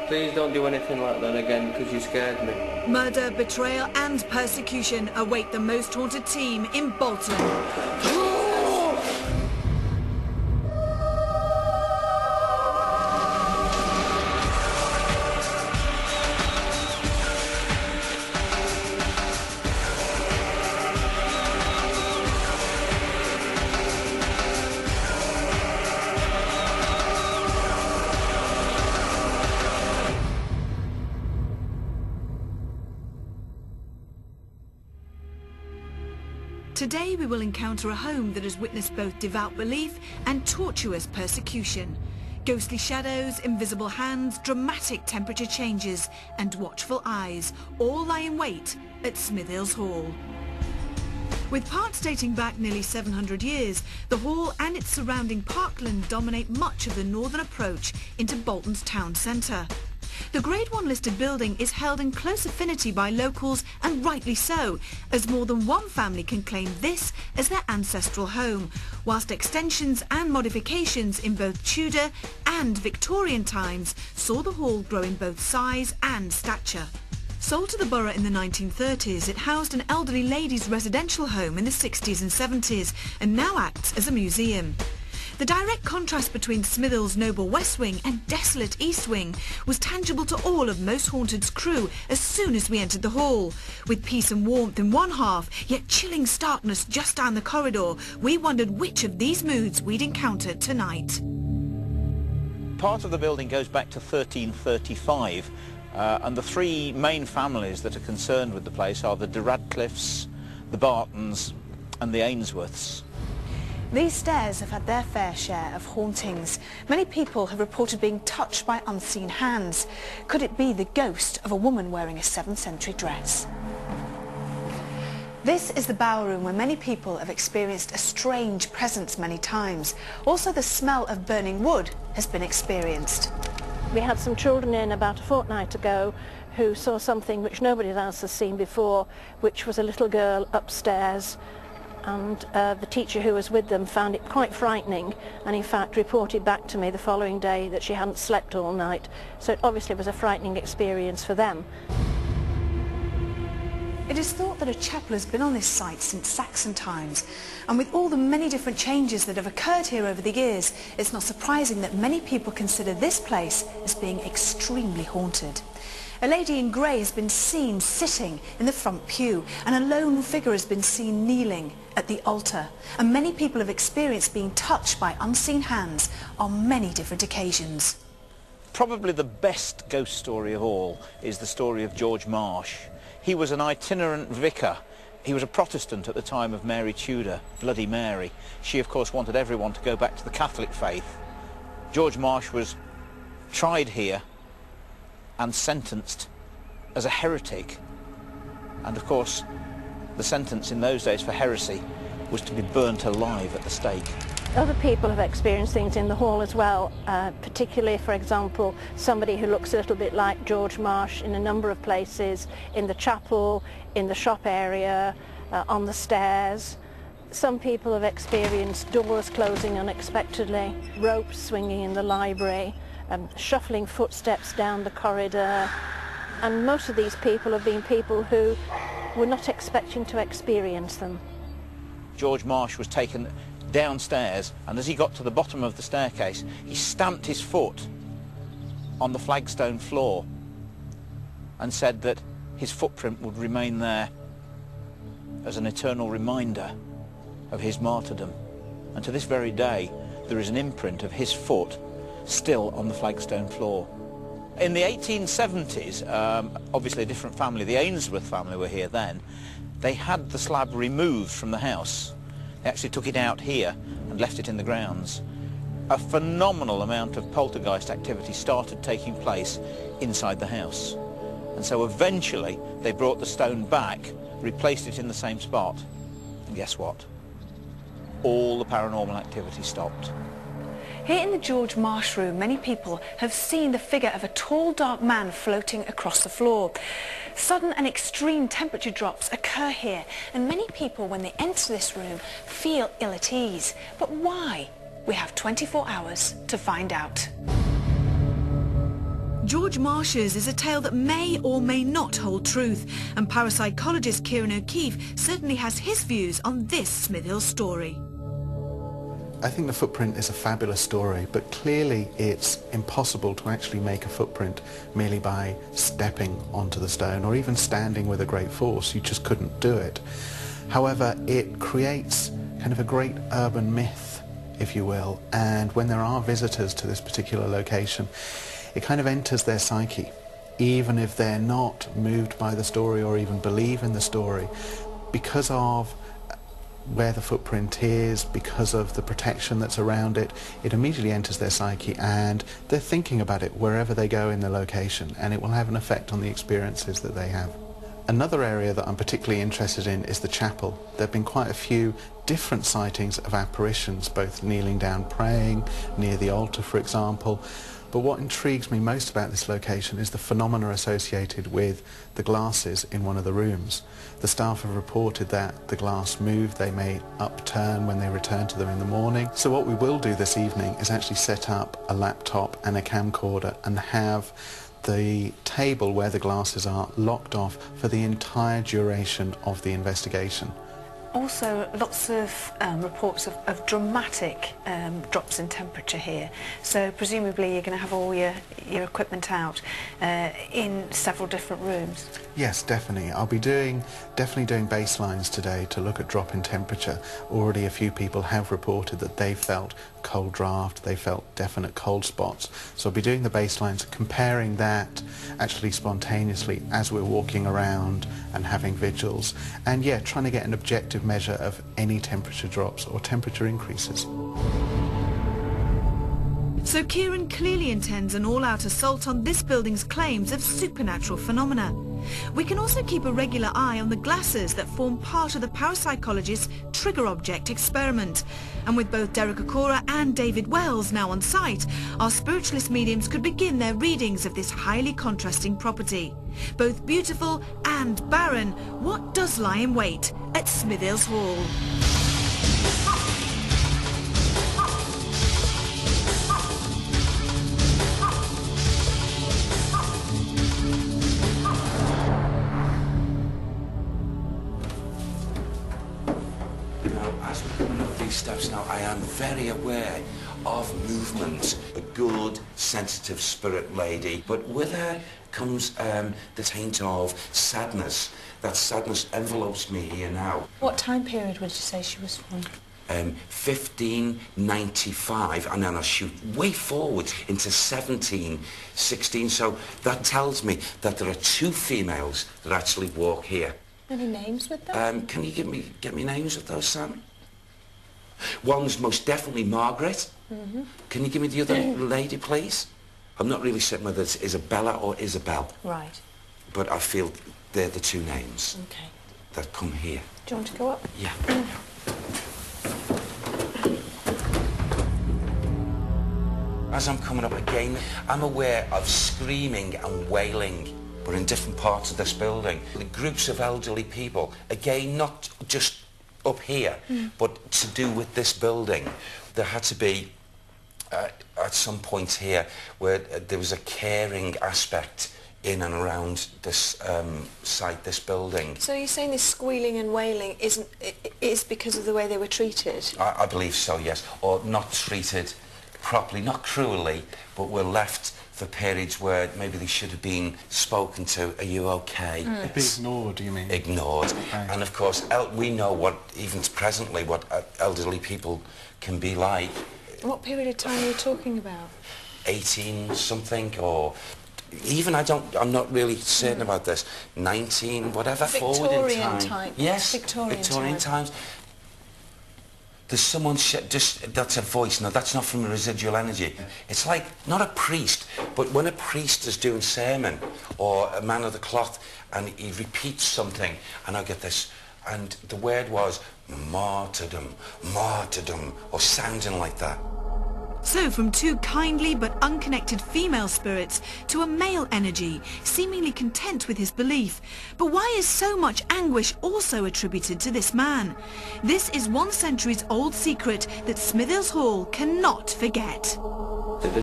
Please don't do anything like that again, because you scared me. Murder, betrayal and persecution await the most haunted team in Bolton. Today we will encounter a home that has witnessed both devout belief and tortuous persecution. Ghostly shadows, invisible hands, dramatic temperature changes and watchful eyes all lie in wait at Smithills Hall. With parts dating back nearly 700 years, the hall and its surrounding parkland dominate much of the northern approach into Bolton's town centre. The Grade 1 listed building is held in close affinity by locals, and rightly so, as more than one family can claim this as their ancestral home, whilst extensions and modifications in both Tudor and Victorian times saw the hall grow in both size and stature. Sold to the borough in the 1930s, it housed an elderly ladies' residential home in the 60s and 70s and now acts as a museum. The direct contrast between Smithills' noble west wing and desolate east wing was tangible to all of Most Haunted's crew as soon as we entered the hall. With peace and warmth in one half, yet chilling starkness just down the corridor, we wondered which of these moods we'd encountered tonight. Part of the building goes back to 1335, and the three main families that are concerned with the place are the de Radcliffes, the Bartons and the Ainsworths. These stairs have had their fair share of hauntings. Many people have reported being touched by unseen hands. Could it be the ghost of a woman wearing a 7th century dress? This is the bower room where many people have experienced a strange presence many times. Also, the smell of burning wood has been experienced. We had some children in about a fortnight ago who saw something which nobody else has seen before, which was a little girl upstairs. And the teacher who was with them found it quite frightening, and in fact reported back to me the following day that she hadn't slept all night. So it obviously was a frightening experience for them. It is thought that a chapel has been on this site since Saxon times, and with all the many different changes that have occurred here over the years, it's not surprising that many people consider this place as being extremely haunted. A lady in grey has been seen sitting in the front pew, and a lone figure has been seen kneeling at the altar. And many people have experienced being touched by unseen hands on many different occasions. Probably the best ghost story of all is the story of George Marsh. He was an itinerant vicar. He was a Protestant at the time of Mary Tudor, Bloody Mary. She, of course, wanted everyone to go back to the Catholic faith. George Marsh was tried here and sentenced as a heretic, and of course the sentence in those days for heresy was to be burnt alive at the stake. Other people have experienced things in the hall as well, particularly, for example, somebody who looks a little bit like George Marsh in a number of places, in the chapel, in the shop area, on the stairs. Some people have experienced doors closing unexpectedly, ropes swinging in the library, shuffling footsteps down the corridor, and most of these people have been people who were not expecting to experience them. George Marsh was taken downstairs, and as he got to the bottom of the staircase, he stamped his foot on the flagstone floor and said that his footprint would remain there as an eternal reminder of his martyrdom. And to this very day, there is an imprint of his foot still on the flagstone floor. In the 1870s, obviously a different family, the Ainsworth family were here then. They had the slab removed from the house. They actually took it out here and left it in the grounds. A phenomenal amount of poltergeist activity started taking place inside the house. And so eventually they brought the stone back, replaced it in the same spot, and guess what? All the paranormal activity stopped. Here in the George Marsh room, many people have seen the figure of a tall, dark man floating across the floor. Sudden and extreme temperature drops occur here, and many people, when they enter this room, feel ill at ease. But why? We have 24 hours to find out. George Marsh's is a tale that may or may not hold truth, and parapsychologist Kieran O'Keefe certainly has his views on this Smithills story. I think the footprint is a fabulous story, but clearly it's impossible to actually make a footprint merely by stepping onto the stone or even standing with a great force. You just couldn't do it. However, it creates kind of a great urban myth, if you will, and when there are visitors to this particular location, it kind of enters their psyche, even if they're not moved by the story or even believe in the story, because of where the footprint is, because of the protection that's around it. It immediately enters their psyche and they're thinking about it wherever they go in the location, and it will have an effect on the experiences that they have. Another area that I'm particularly interested in is the chapel. There have been quite a few different sightings of apparitions, both kneeling down praying, near the altar for example. But what intrigues me most about this location is the phenomena associated with the glasses in one of the rooms. The staff have reported that the glass moved, they may upturn when they return to them in the morning. So what we will do this evening is actually set up a laptop and a camcorder and have the table where the glasses are locked off for the entire duration of the investigation. Also, lots of reports of dramatic drops in temperature here. So presumably you're going to have all your equipment out in several different rooms. Yes, definitely. I'll be definitely doing baselines today to look at drop in temperature. Already a few people have reported that they felt cold draft, they felt definite cold spots. So I'll be doing the baselines, comparing that actually spontaneously as we're walking around and having vigils, and yeah, trying to get an objective measure of any temperature drops or temperature increases. So Kieran clearly intends an all-out assault on this building's claims of supernatural phenomena. We can also keep a regular eye on the glasses that form part of the parapsychologist's trigger object experiment. And with both Derek Okora and David Wells now on site, our spiritualist mediums could begin their readings of this highly contrasting property. Both beautiful and barren, what does lie in wait at Smithills Hall? As we're coming up these steps now, I am very aware of movement. A good, sensitive spirit lady, but with her comes the taint of sadness. That sadness envelopes me here now. What time period would you say she was from? 1595, and then I'll shoot way forward into 1716. So that tells me that there are two females that actually walk here. Any names with them? Can you get me names of those, Sam? One's most definitely Margaret. Mm-hmm. Can you give me the other lady, please? I'm not really certain whether it's Isabella or Isabel. Right. But I feel they're the two names that come here. Do you want to go up? Yeah. As I'm coming up again, I'm aware of screaming and wailing. We're in different parts of this building. The groups of elderly people, again, not just up here, but to do with this building. There had to be, at some point here, where there was a caring aspect in and around this site, this building. So you're saying this squealing and wailing is because of the way they were treated? I believe so, yes. Or not treated properly, not cruelly, but were left for periods where maybe they should have been spoken to. Are you okay? Be ignored, you mean? Ignored. Okay. And of course, we know what, even presently, what elderly people can be like. What period of time are you talking about? 18 something, or even I'm not really certain about this. 19, whatever. Victorian time. Yes, Victorian times. There's someone, that's a voice. No, that's not from a residual energy. It's like, not a priest, but when a priest is doing sermon, or a man of the cloth, and he repeats something, and I get this, and the word was martyrdom, martyrdom, or sounding like that. So from two kindly but unconnected female spirits to a male energy, seemingly content with his belief. But why is so much anguish also attributed to this man? This is 1 century's old secret that Smithills Hall cannot forget.